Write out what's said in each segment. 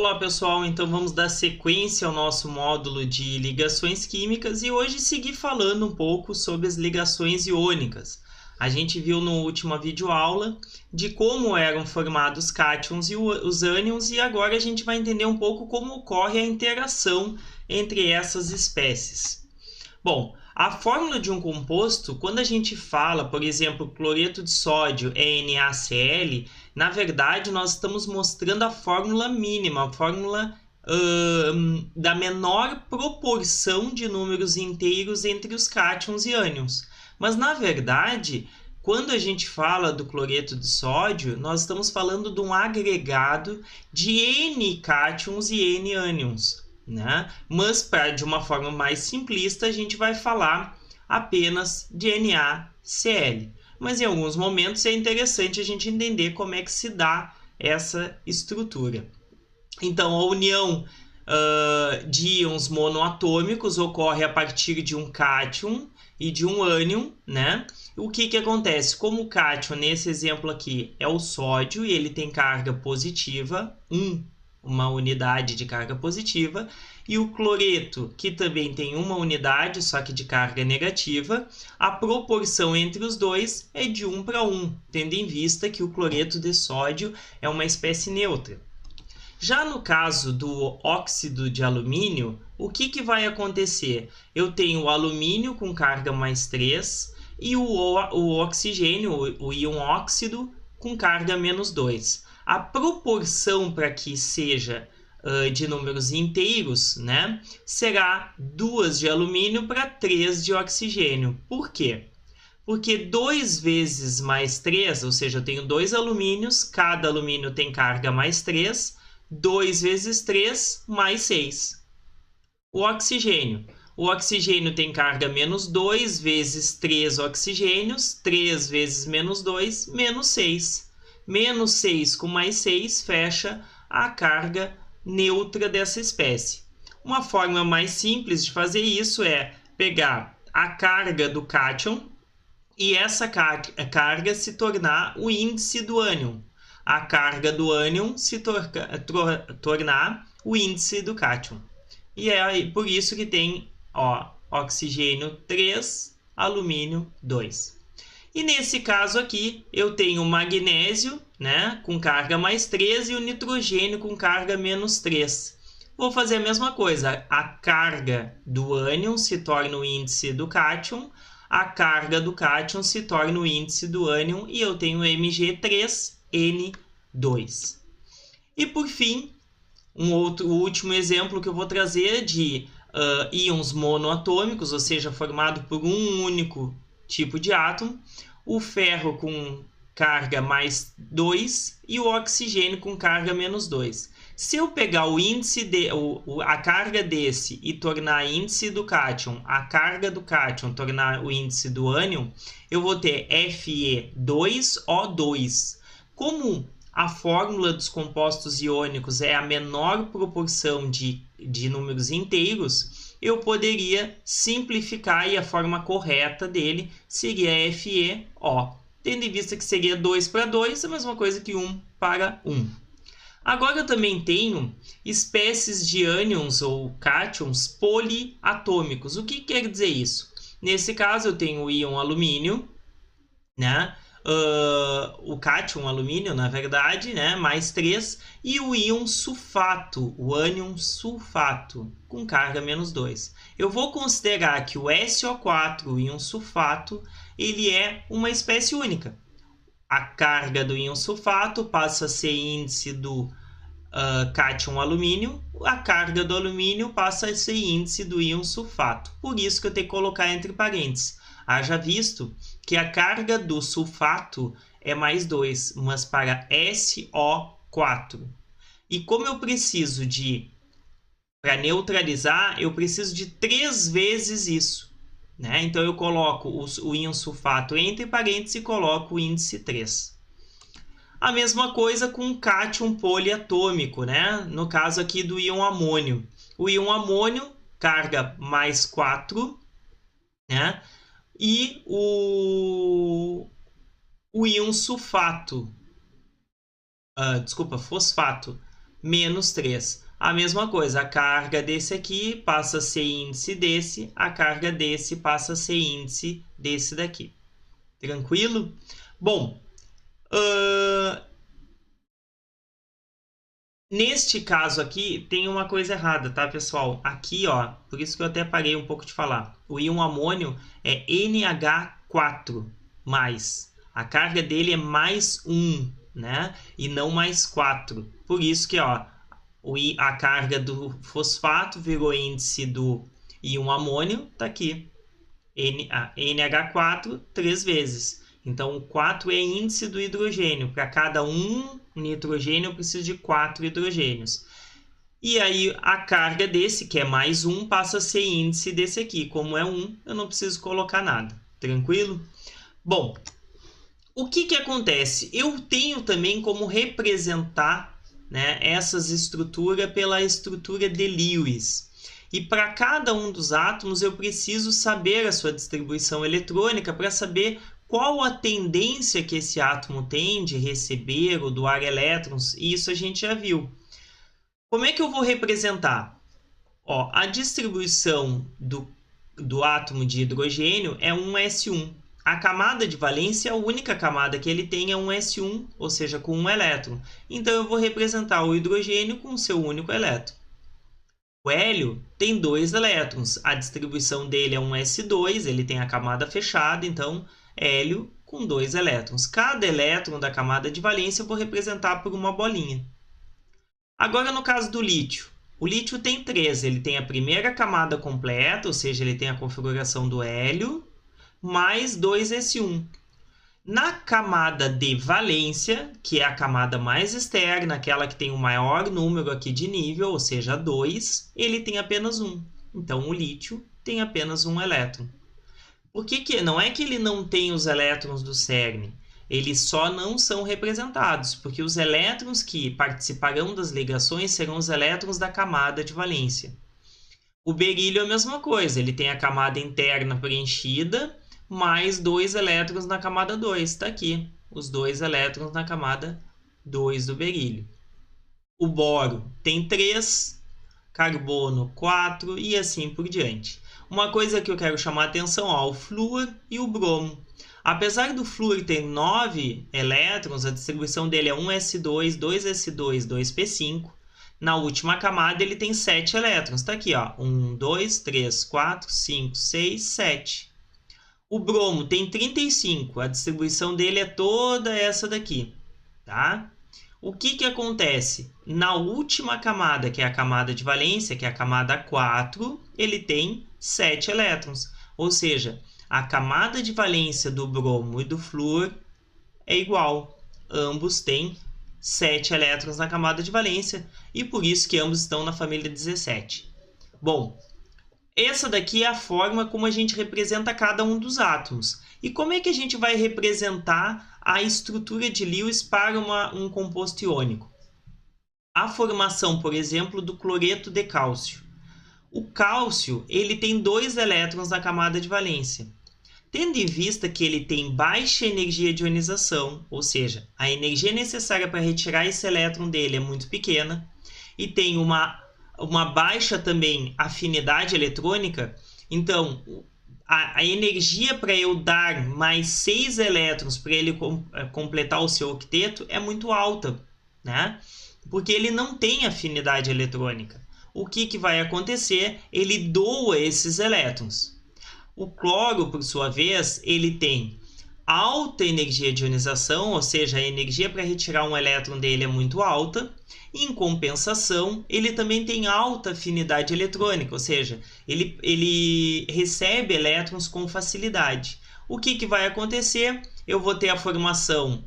Olá pessoal, então vamos dar sequência ao nosso módulo de ligações químicas e hoje seguir falando um pouco sobre as ligações iônicas. A gente viu no último videoaula de como eram formados cátions e os ânions e agora a gente vai entender um pouco como ocorre a interação entre essas espécies. Bom, a fórmula de um composto, quando a gente fala, por exemplo, cloreto de sódio é NaCl, na verdade nós estamos mostrando a fórmula mínima, a fórmula da menor proporção de números inteiros entre os cátions e ânions. Mas na verdade, quando a gente fala do cloreto de sódio, nós estamos falando de um agregado de N cátions e N ânions. Né? Mas, de uma forma mais simplista, a gente vai falar apenas de NaCl. Mas em alguns momentos é interessante a gente entender como é que se dá essa estrutura. Então, a união de íons monoatômicos ocorre a partir de um cátion e de um ânion, né? O que acontece? Como o cátion, nesse exemplo aqui, é o sódio e ele tem carga positiva, uma unidade de carga positiva, e o cloreto, que também tem uma unidade, só que de carga negativa, a proporção entre os dois é de 1 para 1, tendo em vista que o cloreto de sódio é uma espécie neutra. Já no caso do óxido de alumínio, o que vai acontecer? Eu tenho o alumínio com carga mais 3 e o oxigênio, o íon óxido, com carga menos 2. A proporção para que seja de números inteiros, né, será 2 de alumínio para 3 de oxigênio. Por quê? Porque 2 vezes mais 3, ou seja, eu tenho 2 alumínios, cada alumínio tem carga mais 3, 2 vezes 3 mais 6. O oxigênio tem carga menos 2 vezes 3 oxigênios, 3 vezes menos 2, menos 6. Menos 6 com mais 6 fecha a carga neutra dessa espécie. Uma forma mais simples de fazer isso é pegar a carga do cátion e essa carga se tornar o índice do ânion. A carga do ânion se tornar o índice do cátion. E é por isso que tem oxigênio 3, alumínio 2. E nesse caso aqui, eu tenho o magnésio, né, com carga mais 3 e o nitrogênio com carga menos 3. Vou fazer a mesma coisa. A carga do ânion se torna o índice do cátion, a carga do cátion se torna o índice do ânion e eu tenho Mg3N2. E por fim, o último exemplo que eu vou trazer de íons monoatômicos, ou seja, formado por um único tipo de átomo, o ferro com carga mais 2 e o oxigênio com carga menos 2. Se eu pegar o índice a carga desse e tornar índice do cátion, a carga do cátion tornar o índice do ânion, eu vou ter Fe2O2. Como a fórmula dos compostos iônicos é a menor proporção de números inteiros, eu poderia simplificar e a forma correta dele seria FeO, tendo em vista que seria 2 para 2, a mesma coisa que 1 para 1. Agora eu também tenho espécies de ânions ou cátions poliatômicos. O que quer dizer isso? Nesse caso eu tenho o íon alumínio, né? O cátion alumínio, na verdade, né, mais 3, e o íon sulfato, o ânion sulfato, com carga menos 2. Eu vou considerar que o SO4, o íon sulfato, ele é uma espécie única. A carga do íon sulfato passa a ser índice do cátion alumínio, a carga do alumínio passa a ser índice do íon sulfato. Por isso que eu tenho que colocar entre parênteses. Haja visto que a carga do sulfato é mais 2, mas para SO4. E como eu preciso para neutralizar, eu preciso de 3 vezes isso. Né? Então eu coloco o íon sulfato entre parênteses e coloco o índice 3. A mesma coisa com o cátion poliatômico, né? No caso aqui do íon amônio. O íon amônio, carga mais 4, né? E o íon sulfato, fosfato, menos 3. A mesma coisa, a carga desse aqui passa a ser índice desse, a carga desse passa a ser índice desse daqui. Tranquilo? Bom, neste caso aqui tem uma coisa errada, tá, pessoal? Aqui, ó, por isso que eu até parei um pouco de falar. O íon amônio é NH4+. A carga dele é mais 1, né? E não mais 4. Por isso que, ó, a carga do fosfato virou índice do íon amônio, tá aqui. NH4 3 vezes. Então, o 4 é índice do hidrogênio. Para cada 1 nitrogênio, eu preciso de 4 hidrogênios. E aí, a carga desse, que é mais 1, passa a ser índice desse aqui. Como é 1, eu não preciso colocar nada. Tranquilo? Bom, o que acontece? Eu tenho também como representar, né, essas estruturas pela estrutura de Lewis. E para cada um dos átomos eu preciso saber a sua distribuição eletrônica para saber qual a tendência que esse átomo tem de receber ou doar elétrons, e isso a gente já viu. Como é que eu vou representar? Ó, a distribuição do átomo de hidrogênio é um S1. A camada de valência, a única camada que ele tem é um S1, ou seja, com um elétron. Então, eu vou representar o hidrogênio com seu único elétron. O hélio tem 2 elétrons. A distribuição dele é um S2, ele tem a camada fechada, então, hélio com 2 elétrons. Cada elétron da camada de valência eu vou representar por uma bolinha. Agora, no caso do lítio. O lítio tem 3. Ele tem a primeira camada completa, ou seja, ele tem a configuração do hélio, mais 2s1. Na camada de valência, que é a camada mais externa, aquela que tem o maior número aqui de nível, ou seja, 2, ele tem apenas 1. Então, o lítio tem apenas um elétron. Por que não é que ele não tem os elétrons do cerne? Eles só não são representados, porque os elétrons que participarão das ligações serão os elétrons da camada de valência. O berílio é a mesma coisa, ele tem a camada interna preenchida, mais 2 elétrons na camada 2. Está aqui, os 2 elétrons na camada 2 do berílio. O boro tem 3, carbono 4 e assim por diante. Uma coisa que eu quero chamar a atenção, ó, o flúor e o bromo. Apesar do flúor ter 9 elétrons, a distribuição dele é 1s2, 2s2, 2p5. Na última camada ele tem 7 elétrons. Está aqui, ó, 1, 2, 3, 4, 5, 6, 7. O bromo tem 35, a distribuição dele é toda essa daqui, tá? O que acontece? Na última camada, que é a camada de valência, que é a camada 4, ele tem 7 elétrons. Ou seja, a camada de valência do bromo e do flúor é igual. Ambos têm 7 elétrons na camada de valência e por isso que ambos estão na família 17. Bom, essa daqui é a forma como a gente representa cada um dos átomos. E como é que a gente vai representar a estrutura de Lewis para um composto iônico? A formação, por exemplo, do cloreto de cálcio. O cálcio ele tem 2 elétrons na camada de valência. Tendo em vista que ele tem baixa energia de ionização, ou seja, a energia necessária para retirar esse elétron dele é muito pequena, e tem uma baixa também afinidade eletrônica, então a energia para eu dar mais 6 elétrons para ele completar o seu octeto é muito alta, né? Porque ele não tem afinidade eletrônica. O que vai acontecer? Ele doa esses elétrons. O cloro, por sua vez, ele tem alta energia de ionização, ou seja, a energia para retirar um elétron dele é muito alta. Em compensação, ele também tem alta afinidade eletrônica, ou seja, ele recebe elétrons com facilidade. O que vai acontecer? Eu vou ter a formação,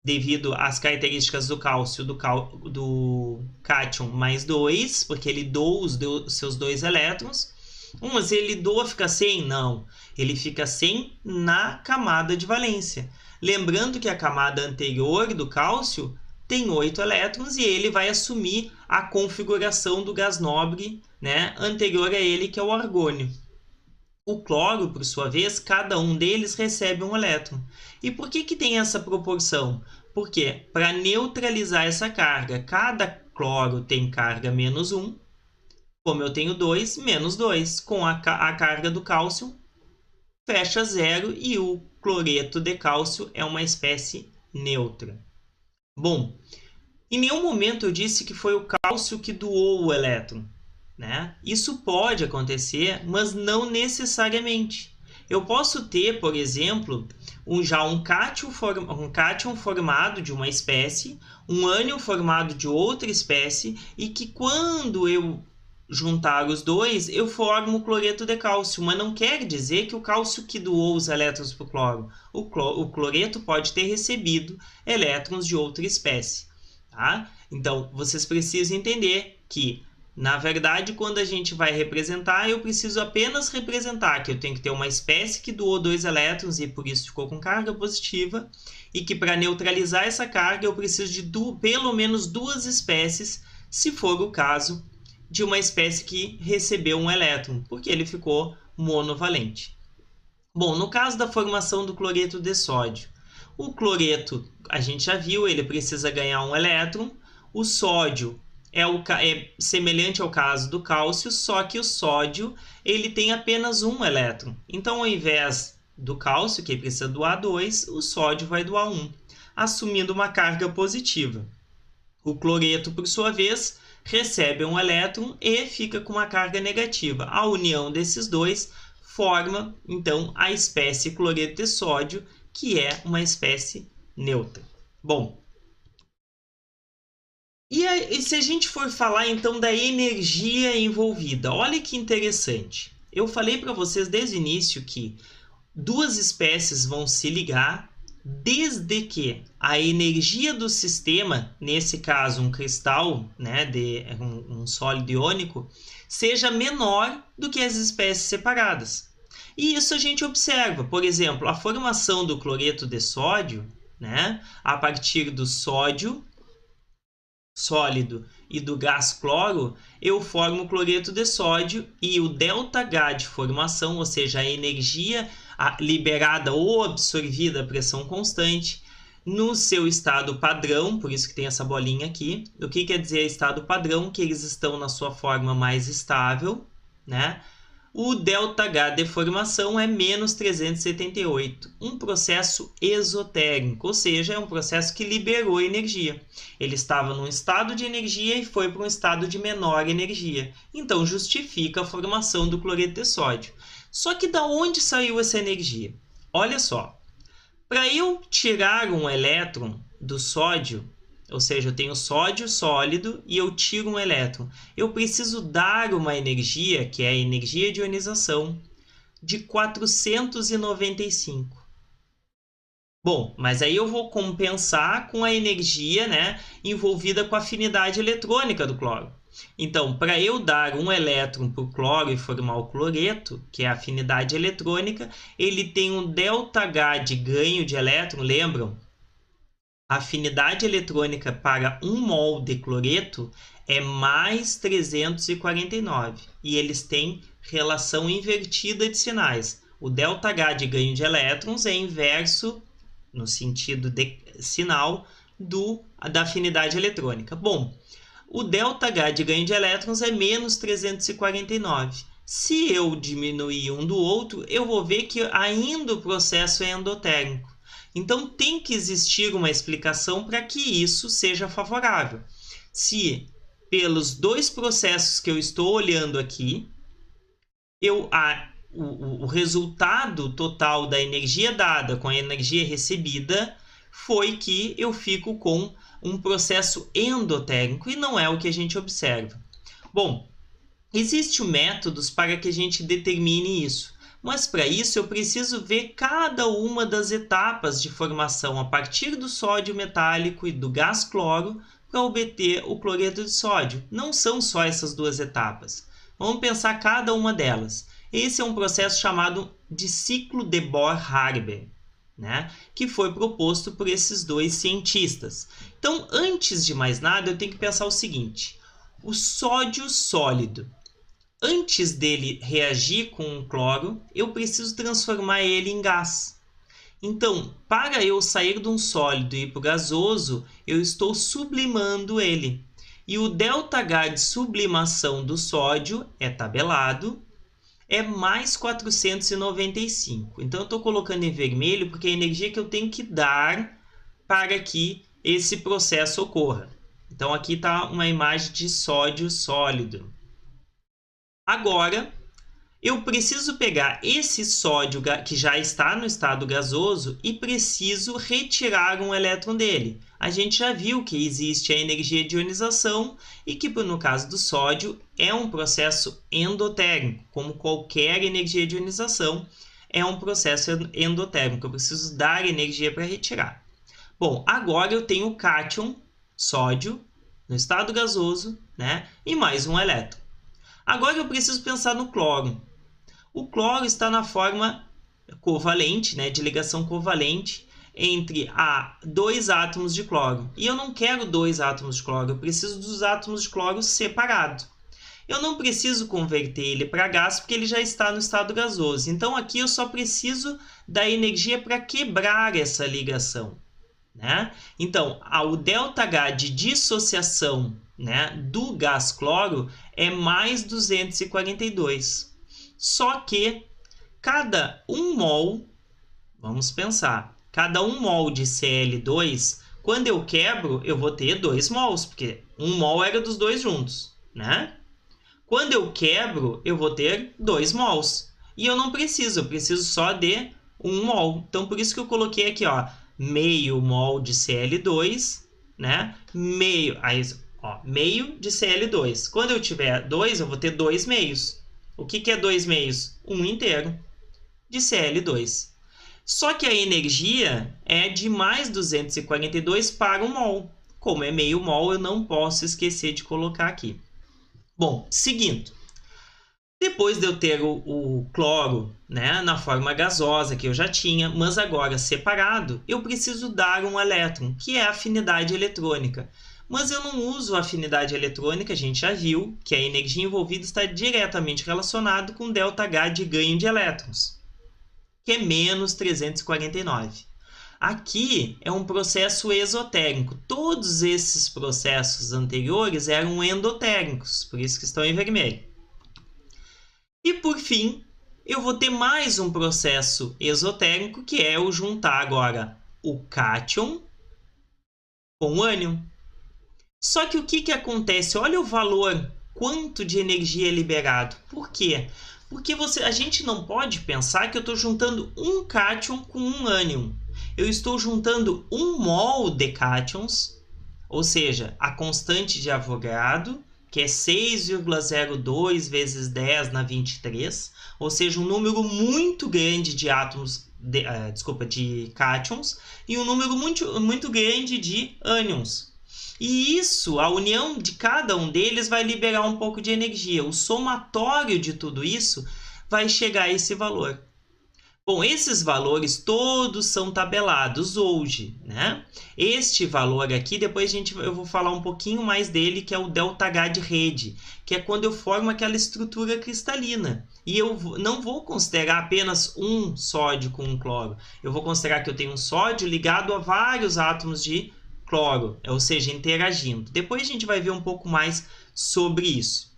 devido às características do cálcio, do cátion mais 2, porque ele doa os seus 2 elétrons. Mas ele doa, fica sem? Não, ele fica sem na camada de valência. Lembrando que a camada anterior do cálcio tem 8 elétrons e ele vai assumir a configuração do gás nobre, né, anterior a ele, que é o argônio. O cloro, por sua vez, cada um deles recebe um elétron. E por que tem essa proporção? Porque para neutralizar essa carga, cada cloro tem carga menos 1. Como eu tenho 2, menos 2. Com a carga do cálcio, fecha zero e o cloreto de cálcio é uma espécie neutra. Bom, em nenhum momento eu disse que foi o cálcio que doou o elétron, né? Isso pode acontecer, mas não necessariamente. Eu posso ter, por exemplo, um cátion formado de uma espécie, um ânion formado de outra espécie, e que quando eu juntar os dois, eu formo o cloreto de cálcio, mas não quer dizer que o cálcio que doou os elétrons para o cloro. O cloreto pode ter recebido elétrons de outra espécie. Tá? Então, vocês precisam entender que, na verdade, quando a gente vai representar, eu preciso apenas representar que eu tenho que ter uma espécie que doou 2 elétrons e por isso ficou com carga positiva, e que para neutralizar essa carga eu preciso de pelo menos 2 espécies, se for o caso de uma espécie que recebeu um elétron, porque ele ficou monovalente. Bom, no caso da formação do cloreto de sódio, o cloreto, a gente já viu, ele precisa ganhar um elétron. O sódio é semelhante ao caso do cálcio, só que o sódio ele tem apenas um elétron. Então, ao invés do cálcio, que precisa doar 2, o sódio vai doar 1, assumindo uma carga positiva. O cloreto, por sua vez, recebe um elétron e fica com uma carga negativa. A união desses dois forma, então, a espécie cloreto de sódio, que é uma espécie neutra. Bom, e se a gente for falar, então, da energia envolvida? Olha que interessante. Eu falei para vocês desde o início que 2 espécies vão se ligar desde que a energia do sistema, nesse caso um cristal, né, de um sólido iônico, seja menor do que as espécies separadas. E isso a gente observa, por exemplo, a formação do cloreto de sódio, né, a partir do sódio sólido e do gás cloro, eu formo o cloreto de sódio e o ΔH de formação, ou seja, a energia liberada ou absorvida a pressão constante, no seu estado padrão, por isso que tem essa bolinha aqui. O que quer dizer estado padrão? Que eles estão na sua forma mais estável, né? O ΔH de formação é menos 378, um processo exotérmico, ou seja, é um processo que liberou energia. Ele estava num estado de energia e foi para um estado de menor energia. Então, justifica a formação do cloreto de sódio. Só que da onde saiu essa energia? Olha só, para eu tirar um elétron do sódio, ou seja, eu tenho sódio sólido e eu tiro um elétron, eu preciso dar uma energia, que é a energia de ionização, de 495. Bom, mas aí eu vou compensar com a energia, né, envolvida com a afinidade eletrônica do cloro. Então, para eu dar um elétron para o cloro e formar o cloreto, que é a afinidade eletrônica, ele tem um ΔH de ganho de elétron, lembram? A afinidade eletrônica para 1 mol de cloreto é mais 349. E eles têm relação invertida de sinais. O ΔH de ganho de elétrons é inverso, no sentido de sinal, da afinidade eletrônica. Bom, o ΔH de ganho de elétrons é menos 349. Se eu diminuir um do outro, eu vou ver que ainda o processo é endotérmico. Então, tem que existir uma explicação para que isso seja favorável. Se, pelos 2 processos que eu estou olhando aqui, o resultado total da energia dada com a energia recebida foi que eu fico com um processo endotérmico, e não é o que a gente observa. Bom, existem métodos para que a gente determine isso. Mas para isso eu preciso ver cada uma das etapas de formação a partir do sódio metálico e do gás cloro para obter o cloreto de sódio. Não são só essas 2 etapas. Vamos pensar cada uma delas. Esse é um processo chamado de ciclo de Bohr-Haber, né? Que foi proposto por esses 2 cientistas. Então, antes de mais nada, eu tenho que pensar o seguinte. O sódio sólido. Antes dele reagir com o cloro, eu preciso transformar ele em gás. Então, para eu sair de um sólido e ir para o gasoso, eu estou sublimando ele. E o ΔH de sublimação do sódio é tabelado, é mais 495. Então, eu estou colocando em vermelho porque é a energia que eu tenho que dar para que esse processo ocorra. Então, aqui está uma imagem de sódio sólido. Agora, eu preciso pegar esse sódio que já está no estado gasoso e preciso retirar um elétron dele. A gente já viu que existe a energia de ionização e que, no caso do sódio, é um processo endotérmico. Como qualquer energia de ionização, é um processo endotérmico. Eu preciso dar energia para retirar. Bom, agora eu tenho o cátion, sódio, no estado gasoso, né? E mais um elétron. Agora eu preciso pensar no cloro. O cloro está na forma covalente, né, de ligação covalente entre dois átomos de cloro. E eu não quero dois átomos de cloro, eu preciso dos átomos de cloro separados. Eu não preciso converter ele para gás porque ele já está no estado gasoso. Então aqui eu só preciso da energia para quebrar essa ligação, né? Então, o ΔH de dissociação, né, do gás cloro é mais 242. Só que cada 1 mol, vamos pensar, cada 1 mol de Cl2, quando eu quebro, eu vou ter 2 mols, porque 1 mol era dos dois juntos, né? Quando eu quebro, eu vou ter 2 mols. E eu não preciso, eu preciso só de 1 mol. Então, por isso que eu coloquei aqui, ó, meio mol de Cl2, né? Meio de Cl2. Quando eu tiver 2, eu vou ter 2 meios. O que é 2 meios? 1 inteiro de Cl2. Só que a energia é de mais 242 para 1 mol. Como é meio mol, eu não posso esquecer de colocar aqui. Bom, seguindo. Depois de eu ter o cloro, né, na forma gasosa que eu já tinha, mas agora separado, eu preciso dar um elétron, que é a afinidade eletrônica. Mas eu não uso a afinidade eletrônica, a gente já viu que a energia envolvida está diretamente relacionada com ΔH de ganho de elétrons, que é menos 349. Aqui é um processo exotérmico. Todos esses processos anteriores eram endotérmicos, por isso que estão em vermelho. E por fim, eu vou ter mais um processo exotérmico, que é o juntar agora o cátion com o ânion. Só que o que acontece? Olha o valor, quanto de energia é liberado. Por quê? Porque a gente não pode pensar que eu estou juntando um cátion com um ânion. Eu estou juntando 1 mol de cátions, ou seja, a constante de Avogadro, que é 6,02 vezes 10 na 23, ou seja, um número muito grande de átomos, de cátions, e um número muito grande de ânions. E isso, a união de cada um deles vai liberar um pouco de energia. O somatório de tudo isso vai chegar a esse valor. Bom, esses valores todos são tabelados hoje, né? Este valor aqui, depois eu vou falar um pouquinho mais dele, que é o ΔH de rede, que é quando eu formo aquela estrutura cristalina. E eu não vou considerar apenas um sódio com um cloro. Eu vou considerar que eu tenho um sódio ligado a vários átomos de cloro, ou seja, interagindo. Depois a gente vai ver um pouco mais sobre isso.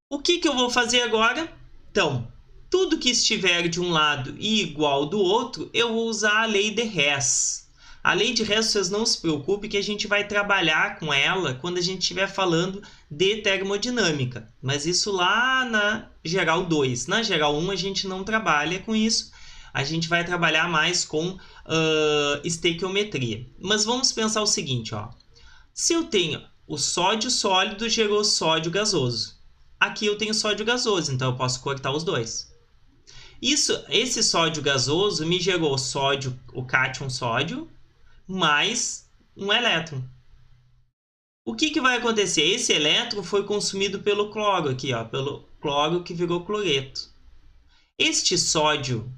O que eu vou fazer agora? Então, tudo que estiver de um lado e igual do outro, eu vou usar a lei de Hess. A lei de Hess, vocês não se preocupem que a gente vai trabalhar com ela quando a gente estiver falando de termodinâmica. Mas isso lá na geral 2. Na geral 1 a gente não trabalha com isso. A gente vai trabalhar mais com estequiometria. Mas vamos pensar o seguinte, ó. Se eu tenho o sódio sólido gerou sódio gasoso. Aqui eu tenho sódio gasoso, então eu posso cortar os dois. Esse sódio gasoso me gerou sódio, o cátion sódio, mais um elétron. O que vai acontecer? Esse elétron foi consumido pelo cloro aqui, ó, pelo cloro que virou cloreto. Este sódio,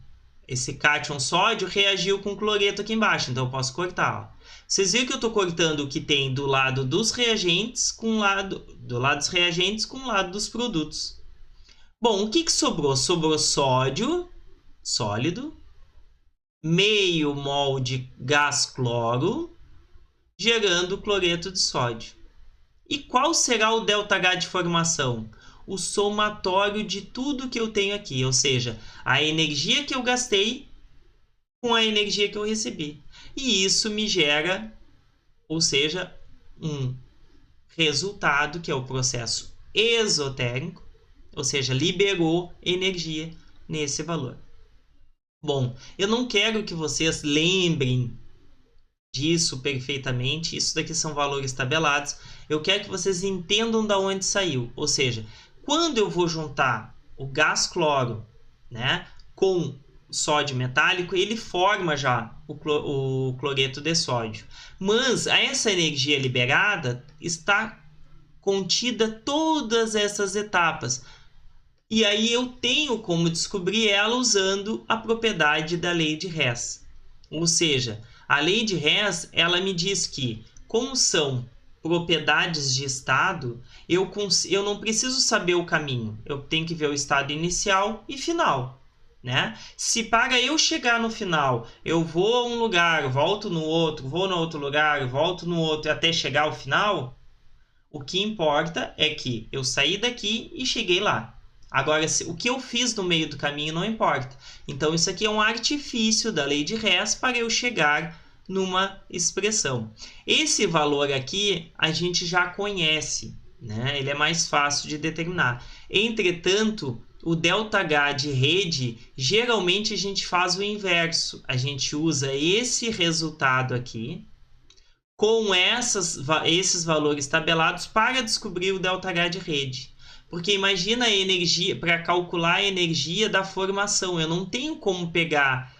esse cátion sódio, reagiu com cloreto aqui embaixo, então eu posso cortar. Ó. Vocês viram que eu estou cortando o que tem do lado dos reagentes com do lado dos reagentes com o lado dos produtos. Bom, o que sobrou? Sobrou sódio sólido meio mol de gás cloro, gerando cloreto de sódio. E qual será o ΔH de formação? O somatório de tudo que eu tenho aqui, ou seja, a energia que eu gastei com a energia que eu recebi. E isso me gera, ou seja, um resultado que é o processo exotérmico, ou seja, liberou energia nesse valor. Bom, eu não quero que vocês lembrem disso perfeitamente, isso daqui são valores tabelados. Eu quero que vocês entendam de onde saiu, ou seja, quando eu vou juntar o gás cloro, né, com sódio metálico, ele forma já o cloreto de sódio. Mas essa energia liberada está contida todas essas etapas. E aí eu tenho como descobrir ela usando a propriedade da lei de Hess. Ou seja, a lei de Hess, ela me diz que, como são propriedades de estado, eu não preciso saber o caminho. Eu tenho que ver o estado inicial e final, né? Se para eu chegar no final, eu vou a um lugar, volto no outro, vou no outro lugar, volto no outro, até chegar ao final, o que importa é que eu saí daqui e cheguei lá. Agora, o que eu fiz no meio do caminho não importa. Então, isso aqui é um artifício da lei de Hess para eu chegar numa expressão. Esse valor aqui a gente já conhece, né? Ele é mais fácil de determinar. Entretanto, o ΔH de rede, geralmente a gente faz o inverso. A gente usa esse resultado aqui com esses valores tabelados para descobrir o ΔH de rede. Porque imagina a energia, para calcular a energia da formação, eu não tenho como pegar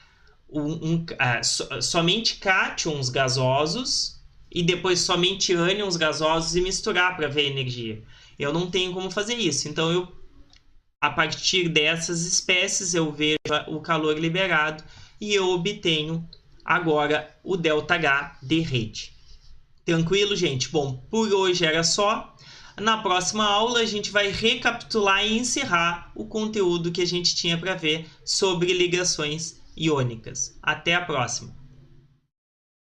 somente cátions gasosos e depois somente ânions gasosos e misturar para ver a energia. Eu não tenho como fazer isso. Então, a partir dessas espécies, eu vejo o calor liberado e eu obtenho agora o ΔH de rede. Tranquilo, gente? Bom, por hoje era só. Na próxima aula, a gente vai recapitular e encerrar o conteúdo que a gente tinha para ver sobre ligações iônicas. Até a próxima!